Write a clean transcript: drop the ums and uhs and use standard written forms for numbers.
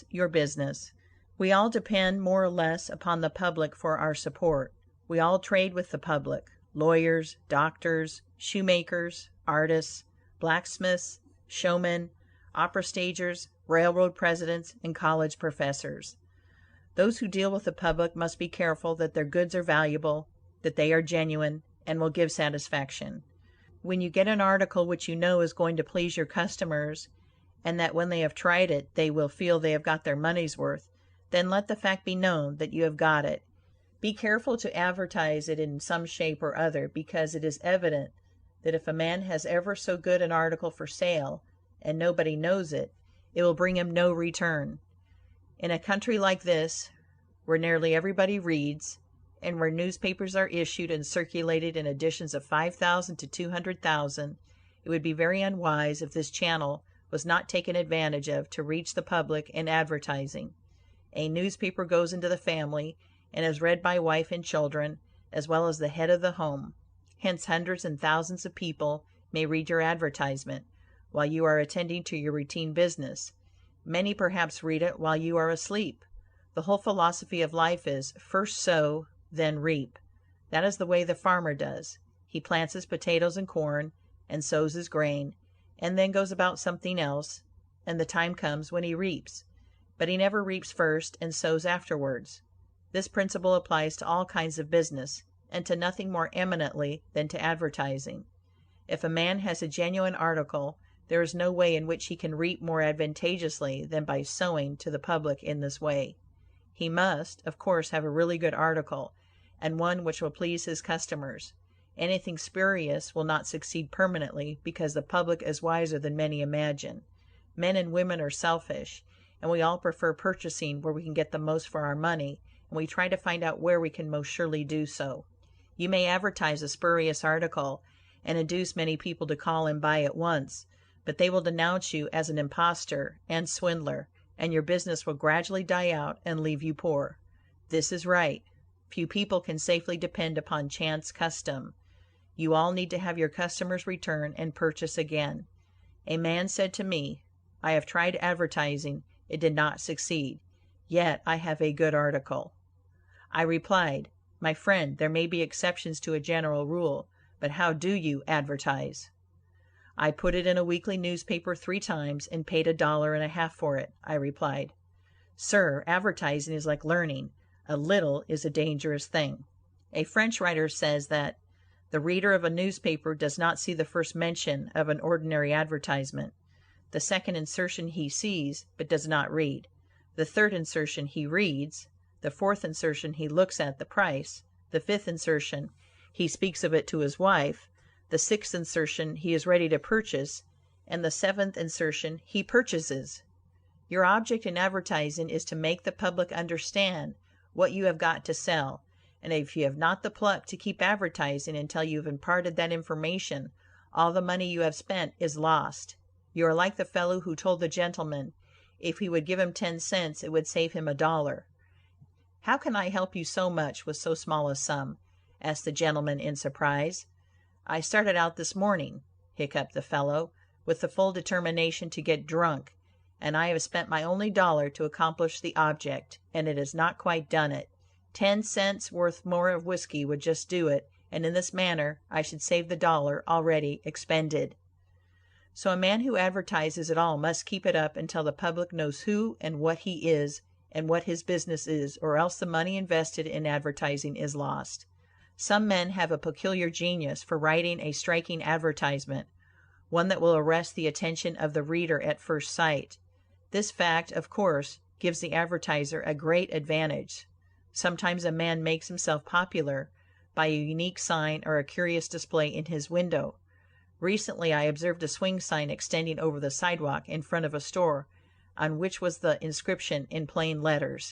your business. We all depend more or less upon the public for our support. We all trade with the public: lawyers, doctors, shoemakers, artists, blacksmiths, showmen, opera stagers, railroad presidents, and college professors. Those who deal with the public must be careful that their goods are valuable, that they are genuine, and will give satisfaction. When you get an article which you know is going to please your customers, and that when they have tried it they will feel they have got their money's worth, then let the fact be known that you have got it. Be careful to advertise it in some shape or other, because it is evident that if a man has ever so good an article for sale, and nobody knows it, it will bring him no return. In a country like this, where nearly everybody reads, and where newspapers are issued and circulated in editions of 5,000 to 200,000, it would be very unwise if this channel was not taken advantage of to reach the public in advertising. A newspaper goes into the family and is read by wife and children, as well as the head of the home. Hence hundreds and thousands of people may read your advertisement while you are attending to your routine business. Many perhaps read it while you are asleep. The whole philosophy of life is first sow, then reap. That is the way the farmer does. He plants his potatoes and corn, and sows his grain, and then goes about something else, and the time comes when he reaps. But he never reaps first and sows afterwards. This principle applies to all kinds of business, and to nothing more eminently than to advertising. If a man has a genuine article, there is no way in which he can reap more advantageously than by sowing to the public in this way. He must, of course, have a really good article, and one which will please his customers. Anything spurious will not succeed permanently, because the public is wiser than many imagine. Men and women are selfish, and we all prefer purchasing where we can get the most for our money, and we try to find out where we can most surely do so. You may advertise a spurious article and induce many people to call and buy at once, but they will denounce you as an impostor and swindler, and your business will gradually die out and leave you poor. This is right. Few people can safely depend upon chance custom. You all need to have your customers return and purchase again. A man said to me, "I have tried advertising. It did not succeed. Yet I have a good article." I replied, "My friend, there may be exceptions to a general rule, but how do you advertise?" "I put it in a weekly newspaper 3 times and paid $1.50 for it," I replied. "Sir, advertising is like learning. A little is a dangerous thing." A French writer says that the reader of a newspaper does not see the first mention of an ordinary advertisement. The second insertion he sees, but does not read. The third insertion he reads. The fourth insertion he looks at the price. The fifth insertion he speaks of it to his wife. The sixth insertion he is ready to purchase, and the seventh insertion he purchases. Your object in advertising is to make the public understand what you have got to sell, and if you have not the pluck to keep advertising until you have imparted that information, all the money you have spent is lost. You are like the fellow who told the gentleman if he would give him 10 cents it would save him $1. "How can I help you so much with so small a sum?" asked the gentleman in surprise. "I started out this morning," hiccuped the fellow, "with the full determination to get drunk, and I have spent my only $1 to accomplish the object, and it has not quite done it. 10 cents worth more of whiskey would just do it, and in this manner I should save the $1 already expended." So a man who advertises at all must keep it up until the public knows who and what he is and what his business is, or else the money invested in advertising is lost. Some men have a peculiar genius for writing a striking advertisement, one that will arrest the attention of the reader at first sight. This fact, of course, gives the advertiser a great advantage. Sometimes a man makes himself popular by a unique sign or a curious display in his window. Recently I observed a swing sign extending over the sidewalk in front of a store, on which was the inscription in plain letters,